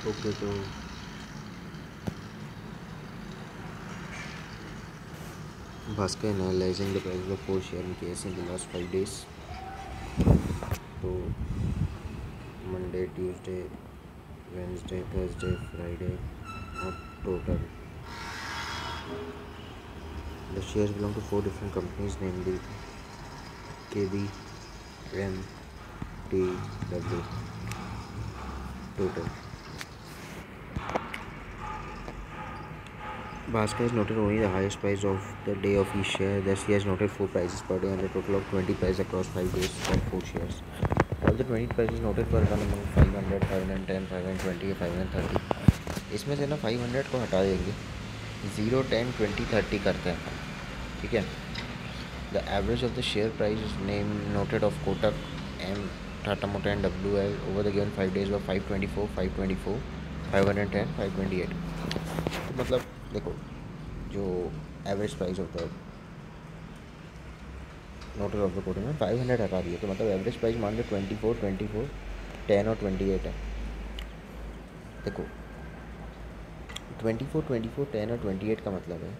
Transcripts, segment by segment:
Okay, तो Bhaskar analyzing the prices of 4 share in case in the last 5 days. तो Monday, Tuesday, Wednesday, Thursday, Friday और total the shares belong to 4 different companies, namely KB, M, T, W. Total. Bhaskar has noted only the highest price of the day of each share. Thus, he has noted 4 prices per day and a total of 20 prices across 5 days for 4 shares. All the 20 prices noted were done among 500, 510, 520 और 530. इसमें से ना 500 को हटा देंगे, 0, 10, 20, 30 करते हैं, ठीक है. The average of the share price is noted of Kotak, M, Tata Motors and WL over the given 5 days were 524, 524, 510, 528. तो मतलब देखो, जो average price of the noted of the Kotak में 500 हटा दिए, तो मतलब एवरेज प्राइस मान लो 24, 24, 10 और 28 है. देखो 24, 24, 10 और 28 का मतलब है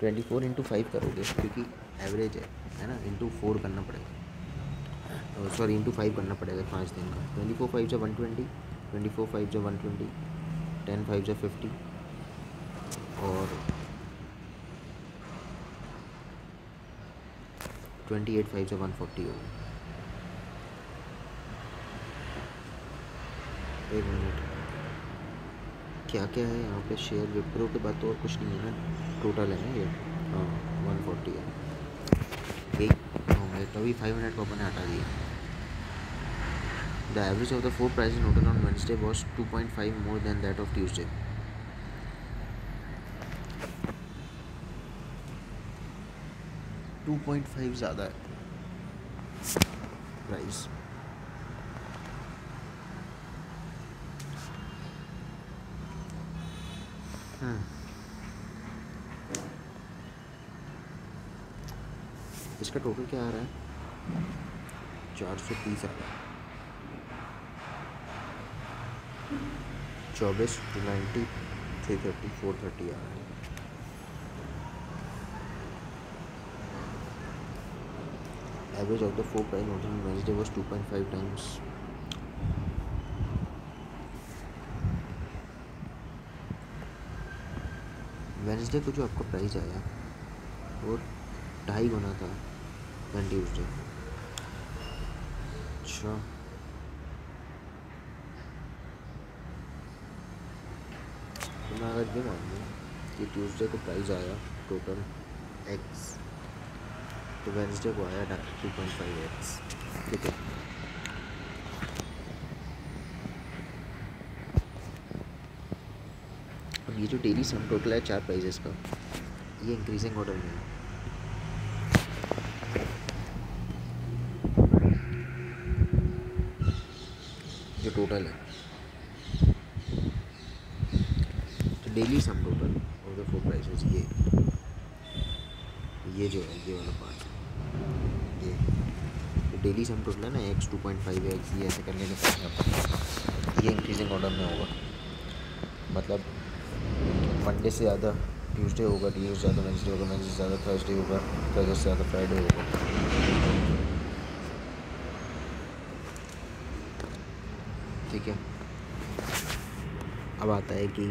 24 इंटू 5 करोगे, क्योंकि एवरेज है ना, इंटू 4 करना पड़ेगा, सॉरी इंटू 5 करना पड़ेगा 5 दिन का. 24 5 जो 120, 24 5 जो 120, 10 5 जो 50 और 28 5 जो 140 होगा. एक मिनट, क्या क्या है यहाँ पे? शेयर विप्रो के बाद तो और कुछ नहीं है ना, टोटल है ना ये. हाँ 140 है. एक होंगे तो अभी 500 को अपने हटा दिया. The average of the 4 prices noted on Wednesday was 2.5 more than that of Tuesday. 2.5 ज़्यादा है प्राइस. इसका टोटल क्या आ रहा है? 430 रुपये. 24, 290, 330, 430 आ रहा है. Average of the 4 price noted on Wednesday was 2.5 times. Wednesday को जो आपका प्राइस आया वो 2.5 गुना था दैन ट्यूसडे. अच्छा, तो मैं अगर ये मान लूँ कि ट्यूसडे को प्राइस आया टोटल x, तो वेडनेसडे को आया 2.5x. ठीक है. अब ये जो डेली सम टोटल है 4 प्राइजेस का, ये इंक्रीजिंग ऑर्डर में है. जो टोटल है, तो daily sum total of the 4 prices, ये जो है, ये वाला पार्ट, ये तो डेली सम टोटल है ना, x 2.5 x, ये ऐसे करने के ये इंक्रीजिंग ऑर्डर में होगा. मतलब मंडे से ज़्यादा ट्यूसडे होगा, ट्यूसडे से ज़्यादा वेडनेसडे होगा, वेडनेसडे से ज़्यादा थर्सडे होगा, थर्सडे से ज़्यादा फ्राइडे होगा. ठीक है. अब आता है कि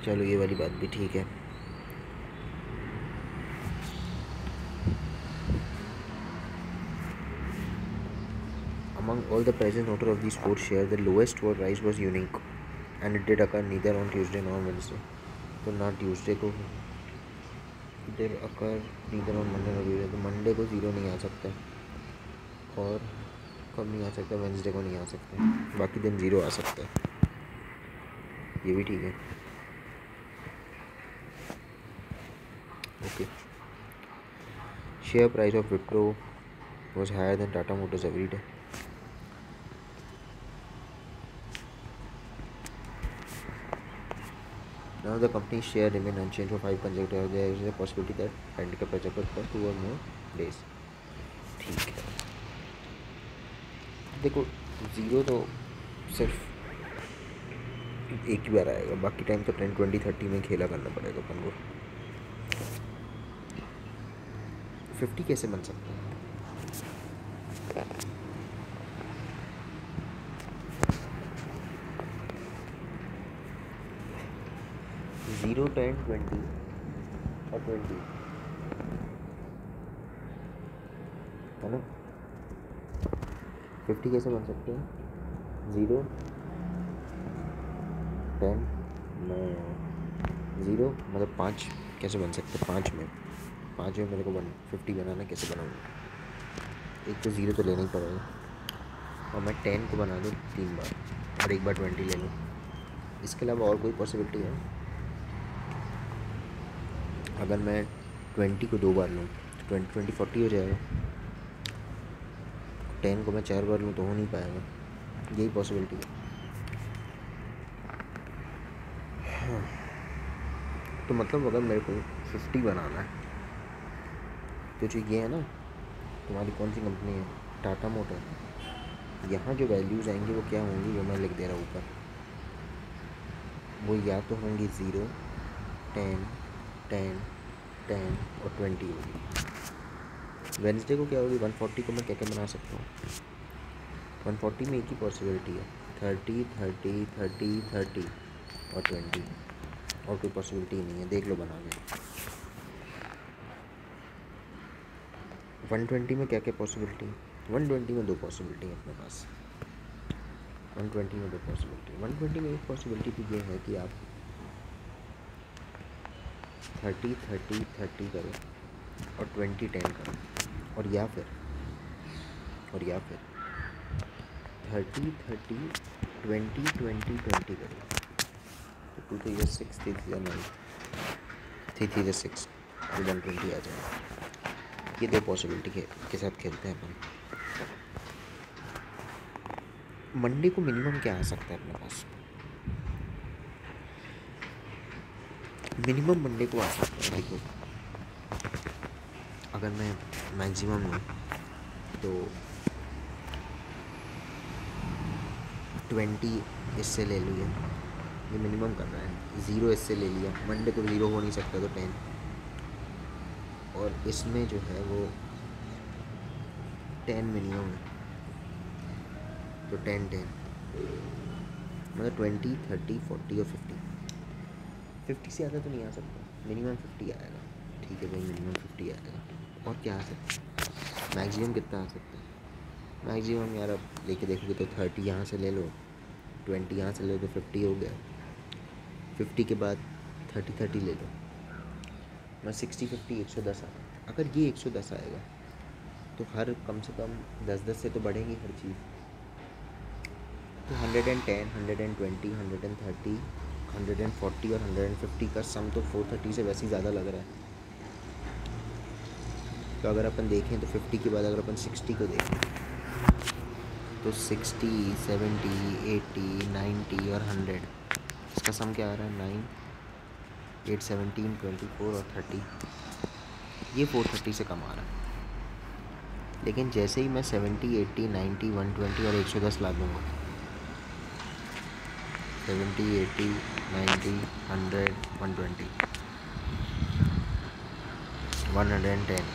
चलो ये वाली बात भी ठीक है. Among all the prices noted of these 4 shares, the lowest price was unique and it did occur neither on Tuesday nor Wednesday. तो ना ट्यूसडे को did occur neither on Monday nor Tuesday. तो मंडे को 0 नहीं आ सकता, और कब नहीं आ सकता? वेंसडे को नहीं आ सकता, बाकी दिन 0 आ सकता है. ये भी ठीक है. Okay. Share price of Wipro was higher than Tata Motors every day. Now the company's share remain unchanged for 5 consecutive days. There is a possibility that handicap price occurs for 2 or more days. ठीक है. देखो 0 तो सिर्फ एक ही बार आएगा, बाकी time तो 10 20 30 में खेला करना पड़ेगा अपन को। 50 कैसे बन सकता है? 0 10 20 और 20 है ना। 50 कैसे बन सकते हैं? 0 10 में 0 मतलब 5 कैसे बन सकते हैं? 5 में मेरे को 50 बनाना कैसे बनाऊँगा? एक तो 0 तो लेना ही पड़ेगा, और मैं 10 को बना दूँ 3 बार और एक बार 20 ले लूँ। इसके अलावा और कोई पॉसिबिलिटी है? अगर मैं 20 को 2 बार लूँ तो 20 20 40 हो जाएगा। 10 को मैं 4 बार लूँ तो हो नहीं पाएगा। यही पॉसिबिलिटी है। तो मतलब अगर मेरे को 50 बनाना है तो जो ये है ना, तुम्हारी कौन सी कंपनी है, टाटा मोटर, यहाँ जो वैल्यूज़ आएंगी वो क्या होंगी, वो मैं लिख दे रहा हूँ ऊपर। वो या तो होंगी 0 10 10 10 और 20 होगी। वेडनेसडे को क्या होगी? 140 को मैं क्या क्या बना सकता हूँ? 140 में एक ही पॉसिबिलिटी है, 30 30 30 30 और 20, और कोई पॉसिबिलिटी नहीं है। देख लो बना के। 120 में क्या क्या पॉसिबिलिटी है? 120 में 2 पॉसिबिलिटी है अपने पास। 120 में 2 पॉसिबिलिटी, 120 में एक पॉसिबिलिटी तो ये है कि आप 30 30 30 करो और 20 10 करो, और या फिर 30 30 20 20 20 करो। तो 2 3 6 3 3 9 3 3 6 तो 120 आ जाएगा। ये 2 पॉसिबिलिटी के साथ खेलते हैं अपन। मंडे को मिनिमम क्या आ सकता है अपने पास? मिनिमम मंडे को आ सकता है, देखो अगर मैं मैक्सिमम लूँ तो 20 इससे ले लिया, ये मिनिमम कर रहा है। 0 इससे ले लिया, मंडे को 0 हो नहीं सकता तो 10, और इसमें जो है वो 10 मिनिमम है तो 10 10 मतलब 20 30 40 और 50 से ज़्यादा तो नहीं आ सकता, मिनिमम 50 आएगा। ठीक है भाई, मिनिमम 50 आएगा। और क्या आ सकता है? मैक्सिमम कितना आ सकता है? मैक्सिमम यार अब लेके देखोगे तो 30 यहाँ से ले लो, 20 यहाँ से ले लो तो 50 हो गया। 50 के बाद 30 30 ले लो, मैं 60 50 110 आ। अगर ये 110 आएगा तो हर कम से कम 10 से तो बढ़ेगी हर चीज़। तो 110 120 130 140 और 150 का सम तो 430 से वैसे ही ज़्यादा लग रहा है। तो अगर अपन देखें तो 50 के बाद अगर अपन 60 को देखें तो 60 70 80 90 और 100, इसका सम क्या आ रहा है? 9 8 17 24 और 30। ये 430 से कम आ रहा है। लेकिन जैसे ही मैं 70 80 90 120 और 110 ला दूँगा, 70 80 90 100 120 110,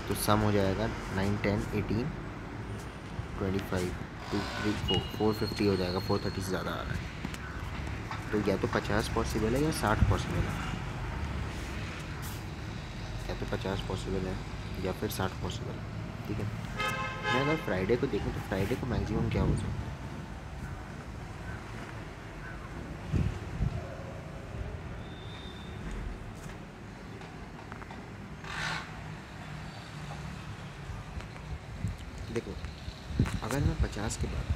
तो सम हो जाएगा 9 10 18 25 2 3 4 450 हो जाएगा। 430 से ज़्यादा आ रहा है। तो या तो 50 पॉसिबल है या 60 पॉसिबल है, या तो 50 पॉसिबल है या फिर 60 पॉसिबल है। ठीक है, मैं अगर फ्राइडे को देखूँ तो फ्राइडे को मैक्सिमम क्या हो सकता है? देखो अगर मैं 50 के बाद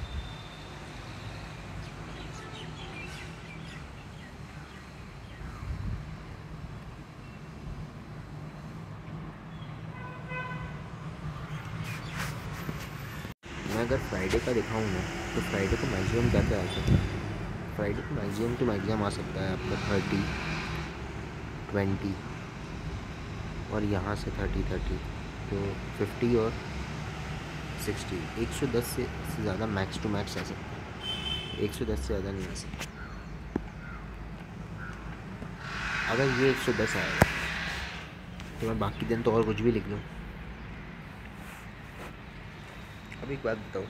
मैं अगर फ्राइडे का दिखाऊँ ना, तो फ्राइडे को मैक्सिमम क्या क्या आ सकता है? फ्राइडे को मैक्सिमम तो मैक्सिमम आ सकता है आपका 30 20 और यहाँ से 30 30 तो 50 और 60 110 से ज़्यादा मैक्स टू मैक्स आ सकता है। 110 से ज़्यादा नहीं आ सकता। अगर ये 110 आएगा तो मैं बाकी दिन तो और कुछ भी लिख दूँ। अब एक बात बताओ,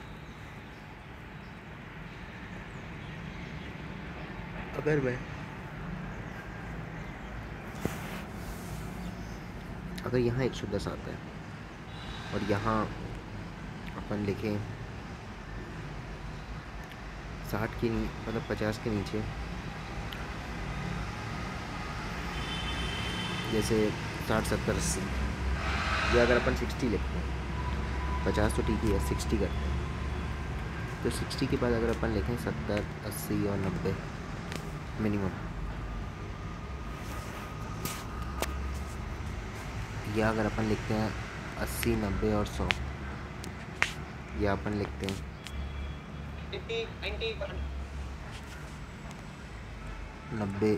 अगर यहाँ 110 आता है और यहाँ अपन लिखें 60 के मतलब 50 के नीचे, जैसे 60 70 80, या अगर अपन 60 लिखते हैं, 50 तो ठीक ही है, 60 करते हैं, तो 60 के बाद अगर अपन लिखें 70 80 और 90 मिनिमम, या अगर अपन लिखते हैं 80 90 और 100, या अपन लिखते हैं 90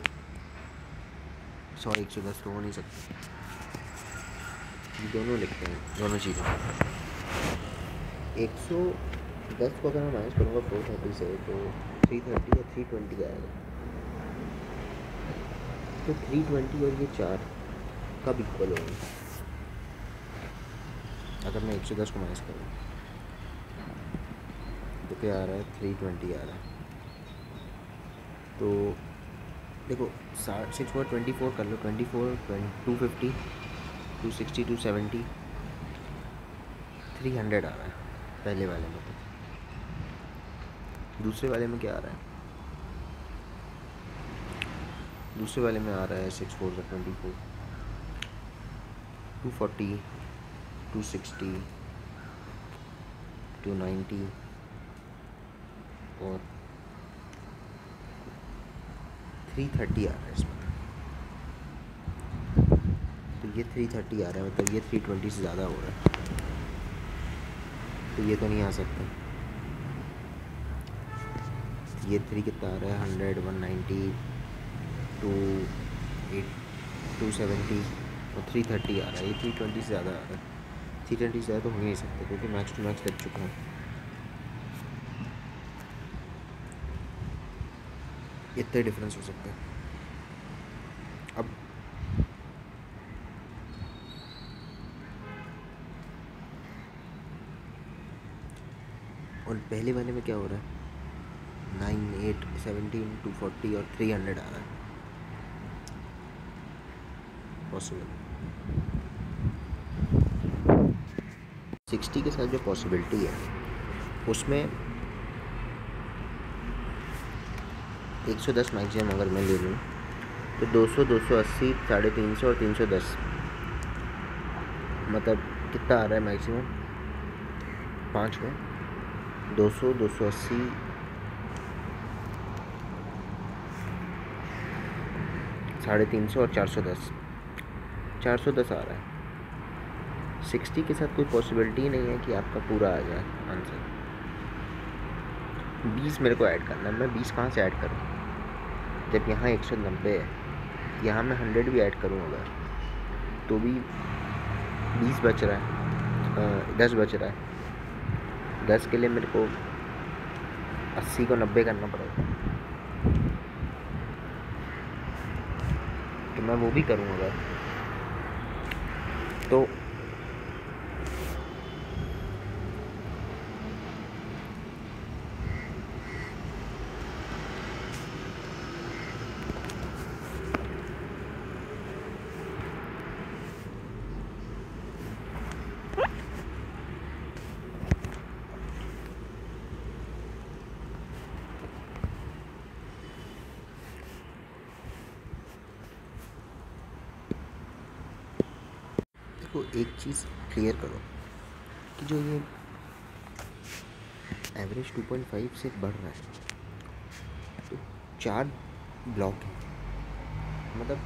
100 110 तो हो नहीं सकते, दोनों लिखते हैं, दोनों चीज़ें। 110 को अगर मैं माइनस करूँगा 430 से तो 330 या 320 आएगा, तो 320 और ये 4 कब इक्वल होंगे? अगर मैं 110 को माइनस करूँ तो क्या आ रहा है? 320 आ रहा है। तो देखो 6 और 24 कर लो, 24 250 260 270 300 आ रहा है पहले वाले में। तो दूसरे वाले में क्या आ रहा है? दूसरे वाले में आ रहा है 6 4 24 240 260 290 और 330 आ रहा है इसमें। तो ये 330 आ रहा है, मतलब ये 320 से ज़्यादा हो रहा है, तो ये तो नहीं आ सकता। ये 3 कितना आ रहा है? 100 190 270 और 330 आ रहा है, ये 320 से ज़्यादा आ रहा है। 320 से ज़्यादा तो हो नहीं सकता क्योंकि मैक्स टू मैक्स लग चुका है। इतना डिफरेंस हो सकता है। अब और पहले वाले में क्या हो रहा है? 9 8 17 240 और 300 आ रहा है। पॉसिबल 60 के साथ जो पॉसिबिलिटी है उसमें 110 मैक्सिमम अगर मैं ले लूँ तो 200 280 350 और 310, मतलब कितना आ रहा है मैक्सिमम? 5 में 200 280 350 और 410 410 आ रहा है। 60 के साथ कोई पॉसिबिलिटी नहीं है कि आपका पूरा आ जाए आंसर। 20 मेरे को ऐड करना है, मैं 20 कहाँ से ऐड करूँ जब यहाँ 190 है? यहाँ मैं 100 भी ऐड करूँ अगर तो भी 20 बच रहा है, 10 बच रहा है। 10 के लिए मेरे को 80 को 90 करना पड़ेगा, तो मैं वो भी करूँ अगर तो देखो एक चीज़ क्लियर करो कि जो ये एवरेज 2.5 से बढ़ रहा है तो 4 ब्लॉक है, मतलब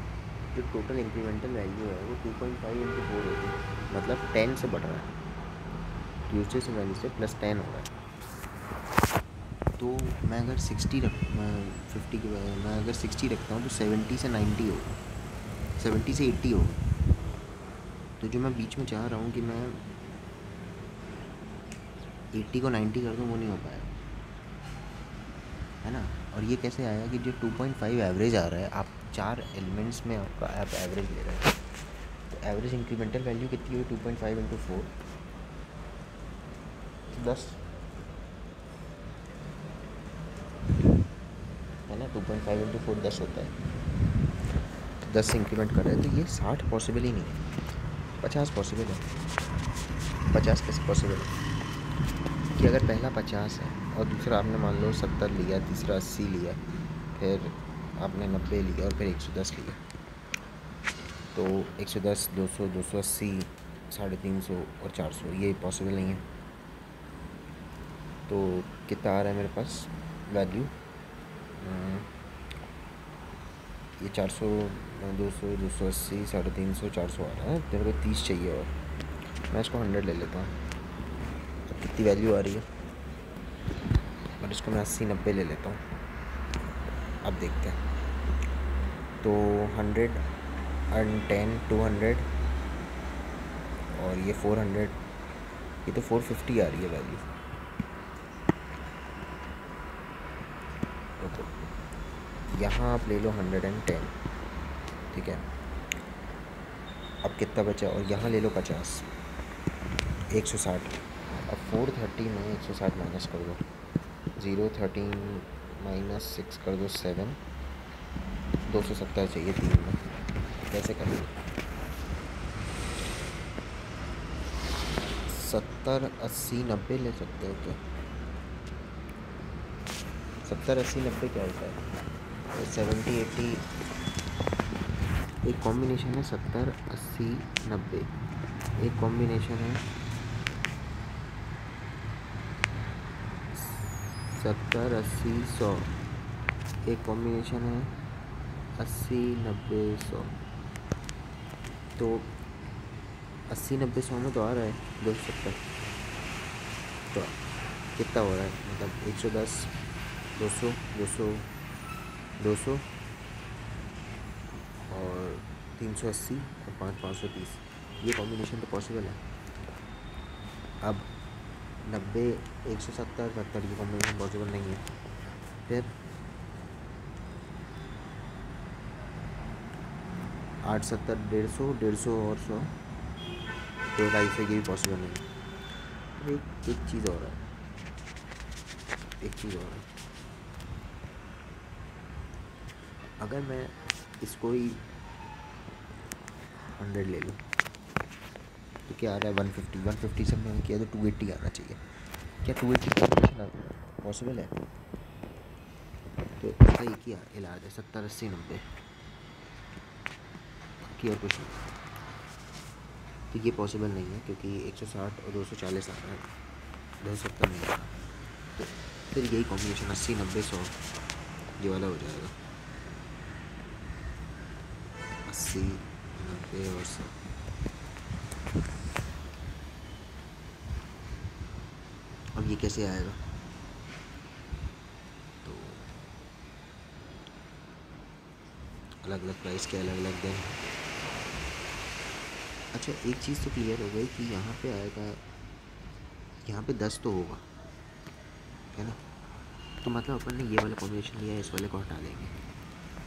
जो टोटल इंक्रीमेंटल वैल्यू है वो 2.5 इंटू 4 होगी, मतलब 10 से बढ़ रहा है। ट्यूसडे से वेडनेसडे प्लस 10 हो रहा है। तो मैं अगर 60 मैं 50 के बजाय मैं अगर 60 रखता हूँ तो 70 से 90 होगा, 70 से 80 होगा। तो जो मैं बीच में चाह रहा हूँ कि मैं 80 को 90 कर दूँ वो नहीं हो पाएगा, है ना। और ये कैसे आया कि जो 2.5 एवरेज आ रहा है, आप 4 एलिमेंट्स में आपका आप एवरेज ले रहे हैं, तो एवरेज इंक्रीमेंटल वैल्यू कितनी हुई 2.5 इंटू 4 10 है ना। 2.5 इंटू 4 10 होता है, तो 10 से इंक्रीमेंट कर रहे हैं, तो ये 60 पॉसिबल ही नहीं है, 50 पॉसिबल है। 50 कैसे पॉसिबल है कि अगर पहला 50 है और दूसरा आपने मान लो 70 लिया, तीसरा 80 लिया, फिर आपने 90 लिया और फिर 110 लिया, तो 110, 200, 280, 350 और 400, ये पॉसिबल नहीं है। तो कितना आ रहा है मेरे पास वैल्यू, ये 400, 200, 280, 350, 400 आ रहा है। मेरे को 30 चाहिए और मैं इसको 100 ले लेता हूँ। अब कितनी वैल्यू आ रही है, और इसको मैं 80, 90 ले लेता हूँ। अब देखते हैं, तो 110, 200 और ये 400, ये तो 450 आ रही है वैल्यू। तो यहाँ आप ले लो 110, ठीक है। अब कितना बचा, और यहाँ ले लो 50, 160। अब 430 में 160 माइनस कर दो, 013 माइनस 6 कर दो 7, 270 चाहिए 3 में। कैसे करेंगे, 70, 80, 90 ले सकते हो क्या? 70, 80, 90 क्या होता है, तो 70, 80 एक कॉम्बिनेशन है। 70, 80, 90 एक कॉम्बिनेशन है। 70, 80, 100 एक कॉम्बिनेशन है। 80, 90, 100, तो 80, 90, 100 में तो आ रहा है 270। तो कितना हो रहा है, मतलब 110, 200, 200, 200 और 380 और 530, ये कॉम्बिनेशन तो पॉसिबल है। अब 90, 170, 70 की कॉम्बिनेशन पॉसिबल नहीं है। फिर 8, 70, 150, 150 और 100, 250, ये भी पॉसिबल नहीं है। एक चीज़ और है, एक चीज़ और है। अगर मैं इसको ही 100 ले लूँ तो क्या आ रहा है 150, 150 से मैंने किया तो 280 आना चाहिए। क्या 280 कॉम्बिनेशन पॉसिबल है? तो इसका एक ही इलाज है, 70, 80, 90 की, और कुछ नहीं। तो ये पॉसिबल नहीं है क्योंकि 160 और 240 आ रहा है, 270 नहीं आ रहा। तो फिर यही कॉम्बिनेशन 80, 90, 100 ये वाला हो जाएगा, 80, 90 और 100। अब ये कैसे आएगा, तो अलग अलग प्राइस के अलग अलग दिन। अच्छा, एक चीज़ तो क्लियर हो गई कि यहाँ पे आएगा, यहाँ पे 10 तो होगा, है ना। तो मतलब अपन ने ये वाला कॉम्बिनेशन लिया है, इस वाले को हटा देंगे,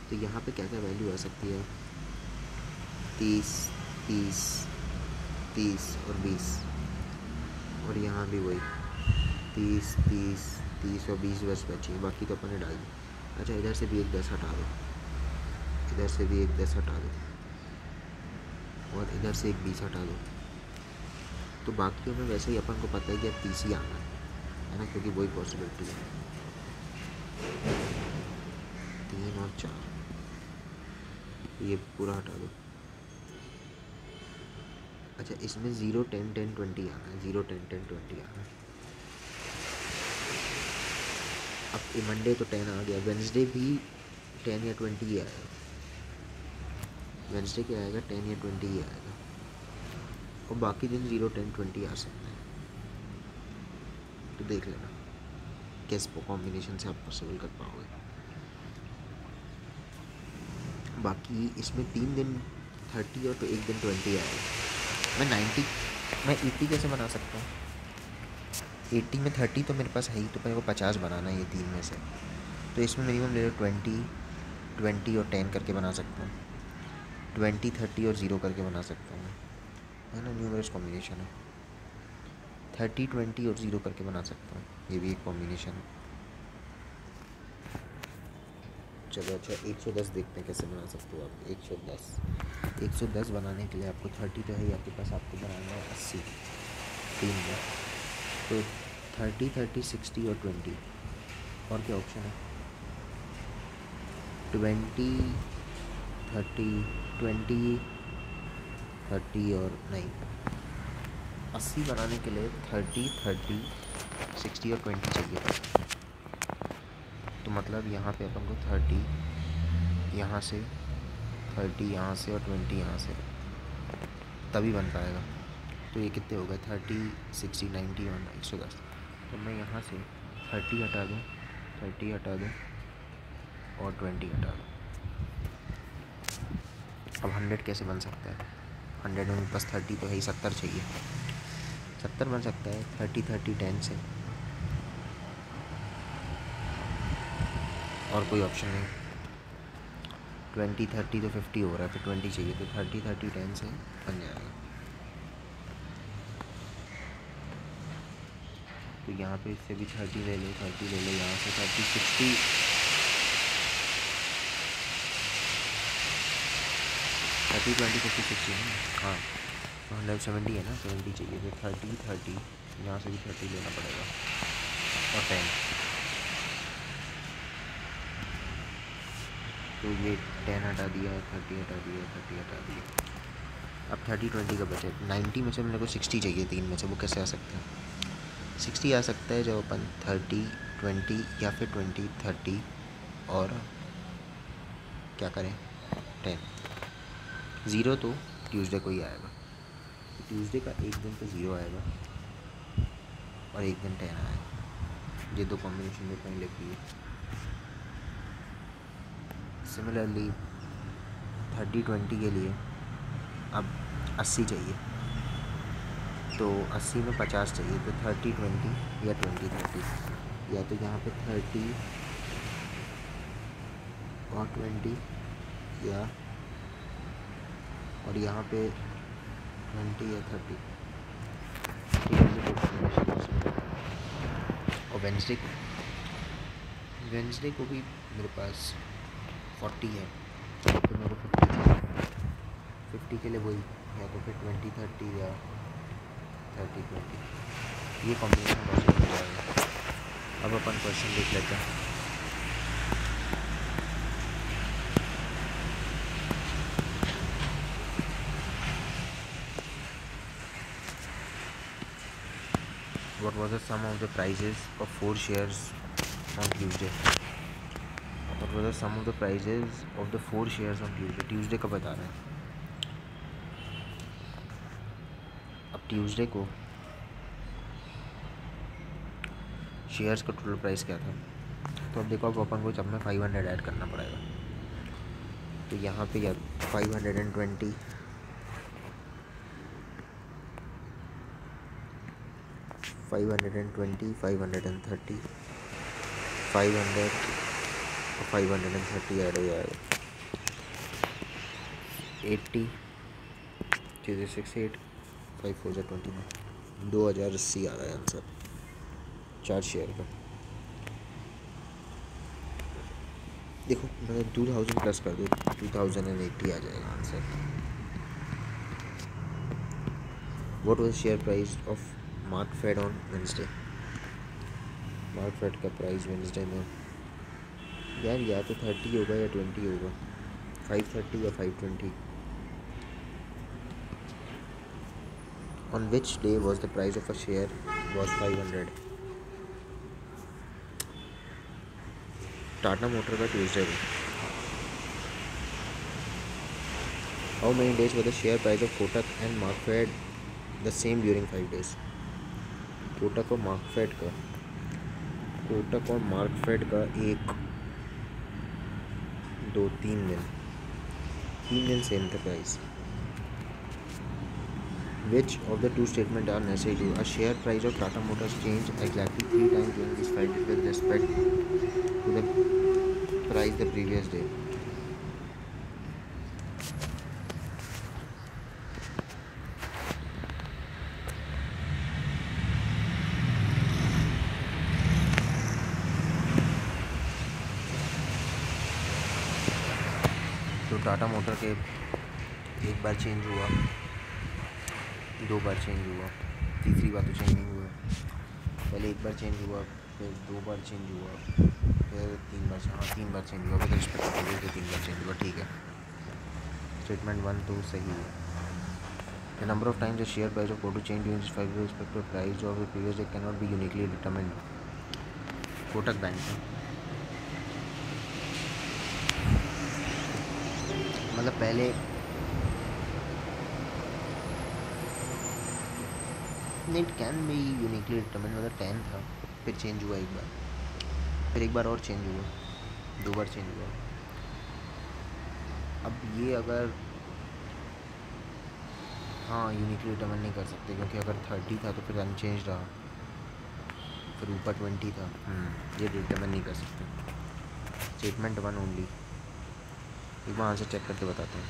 तो यहाँ पे क्या क्या वैल्यू आ सकती है, 30, 30, 30 और 20, और यहाँ भी वही 30, 30, 30 और 20 बस बची, बाकी तो अपन ने डाल दी। अच्छा, इधर से भी एक 10 हटा दो, इधर से भी एक 10 हटा दो, और इधर से एक 20 हटा दो, तो बाकियों में वैसे ही अपन को पता है कि अब 30 ही आना है ना, क्योंकि वही पॉसिबिलिटी है। 3 और 4 ये पूरा हटा दो। अच्छा, इसमें 0, 10, 10, 20 आना है, 0, 10, 10, 20 आना है। अब मंडे तो 10 आ गया, वेडनेसडे भी 10 या 20 ही आएगा। वेडनेसडे क्या आएगा, 10 या 20 ही आएगा, और बाकी दिन 0, 10, 20 आ सकते हैं। तो देख लेना किस कॉम्बिनेशन से आप पॉसिबल कर पाओगे। बाकी इसमें 3 दिन 30 और तो एक दिन 20 आएगा। मैं 80 कैसे बना सकता हूँ, 80 में 30 तो मेरे पास है ही, तो मेरे को 50 बनाना है ये 3 में से। तो इसमें मिनिमम ले लो 20, 20 और 10 करके बना सकता हूँ, 20 30 और 0 करके बना सकता हूँ, है ना, न्यूमरस कॉम्बिनेशन है। 30 20 और 0 करके बना सकता हूँ, ये भी एक कॉम्बिनेशन है। चलो अच्छा 110 देखते हैं कैसे बना सकते हो आप। 110 बनाने के लिए आपको 30 तो है ही आपके पास, आपको बनाना है 80 3 में। तो 30 30 60 और 20, और क्या ऑप्शन है, 20 30 20 30 और नहीं, 80 बनाने के लिए 30 30 60 और 20 चाहिए। तो मतलब यहाँ पे अपन को 30 यहाँ से, 30 यहाँ से और 20 यहाँ से, तभी बन पाएगा। तो ये कितने हो गए, 30 60 90 और 110। तो मैं यहाँ से 30 हटा दूँ, 30 हटा दूँ और 20 हटा दूँ। अब 100 कैसे बन सकता है, 100 में बस 30 तो है ही, 70 चाहिए, 70 बन सकता है 30 30 10 से, और कोई ऑप्शन नहीं। 20 30 तो 50 हो रहा है, फिर 20 चाहिए, तो 30 30 10 से बन जाएगा। तो यहाँ पे इससे भी 30 ले लो, 30 ले लो, यहाँ से 30 60 30 20 50 60 है, हाँ तो 170 है ना, 70 चाहिए, फिर 30 30 यहाँ से भी 30 लेना पड़ेगा और 10। तो ये 10 हटा दिया, 30 हटा दिया, 30 हटा दिया। अब 30 20 का बचे, 90 में से मेरे को 60 चाहिए, 3 में से, वो कैसे आ सकता है, 60 आ सकता है जब अपन 30 20 या फिर 20 30 और क्या करें 10। 0 तो ट्यूसडे को ही आएगा, ट्यूसडे का एक दिन तो 0 आएगा और एक दिन 10 आएगा, ये दो कॉम्बिनेशन में पहले लिख लिए। सिमिलरली 30 20 के लिए अब 80 चाहिए, तो 80 में 50 चाहिए, तो 30 20 या 20 30, या तो यहाँ पे 30 और 20 या, और यहाँ पे 20 या 30, ठीक है। और वेंसडे को भी मेरे पास 40 है, तो मेरे को 50 के लिए वही, या तो फिर 20 30 या 30 20, ये कॉम्बिनेशन पॉसिबल हो जाएगा। अब अपन क्वेश्चन देख लेते हैं। What was the sum of the prices of 4 shares on Tuesday? What was the sum of the prices of the 4 shares on Tuesday? Tuesday का बता रहे हैं। अब ट्यूसडे को शेयर्स का टोटल प्राइस क्या था, तो अब देखो, अब अपन को जब में 500 ऐड करना पड़ेगा, तो यहाँ पे या 520 520 530 500 और 530 ऐड हो जाएगा, 80 चीज़ें 68 5 4 29, 2080 आ रहा है आंसर 4 शेयर का। देखो मतलब 2000 प्लस कर दो, 2080 आ जाएगा answer. What was share price of Markfed on Wednesday? Markfed का प्राइस वेंसडे में यार या तो 30 होगा या 20 होगा, 530 या 520। On which day was the price of a share was 500? Tata motor का ट्यूसडे में। How many days was the share price of Kotak and Markfed the same during 5 days? Kotak और मार्कफेड का 1 2 3 दिन सेम था price. Which of the two statements are necessary to a share price of Tata Motors changed exactly 3 times during this 5 days with respect to the price the previous day? Tata motor के एक बार change हुआ, 2 बार change हुआ, तीसरी बार तो change नहीं हुआ। पहले एक बार चेंज हुआ, फिर 2 बार चेंज हुआ, फिर 3 बार, हाँ 3 बार चेंज हुआ। विद रिस्पेक्ट टू 3 बार चेंज हुआ, ठीक है। स्टेटमेंट 1 तो सही है। The number of times the share price of Kotak change during this 5 year respective price of the previous day cannot be uniquely determined. Kotak bank है, मतलब पहले net can be uniquely determine, मतलब 10 था, फिर चेंज हुआ एक बार, फिर एक बार और चेंज हुआ, 2 बार चेंज हुआ। अब ये अगर हाँ यूनिकली डिटर्मिन नहीं कर सकते, क्योंकि अगर 30 था तो फिर अनचेंज रहा, फिर ऊपर 20 था, ये डिटर्मिन नहीं कर सकते। स्टेटमेंट 1 ओनली, एक बार आंसर चेक करके बताते हैं।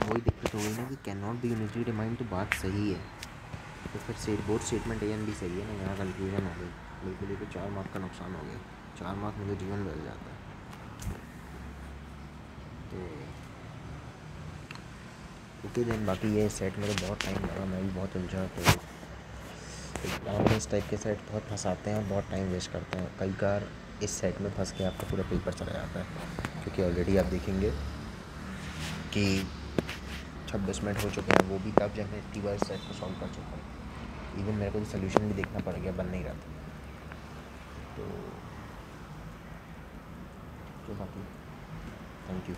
वही दिक्कत हो गई ना कि can not be uniquely determined, तो बात सही है, तो फिर both statement A and B सही है ना। यहाँ कन्फ्यूजन हो गई बिल्कुल ही, तो 4 मार्क का नुकसान हो गया, 4 मार्क में तो जीवन बदल जाता है। तो ओके देन, बाकी ये सेट में तो बहुत टाइम लगा, मैं भी बहुत उलझा। तो एग्जाम में इस टाइप के सेट बहुत फंसाते हैं और बहुत टाइम वेस्ट करते हैं। कई बार इस सेट में फंस के आपका पूरा पेपर चला जाता है, क्योंकि ऑलरेडी आप देखेंगे कि 26 मिनट हो चुके हैं, वो भी तब जब मैं इतनी बार इस सेट को सॉल्व कर चुका हूँ। इवन मेरे को तो सोल्यूशन भी देखना पड़ गया, बन नहीं रहा था। तो बाकी थैंक यू।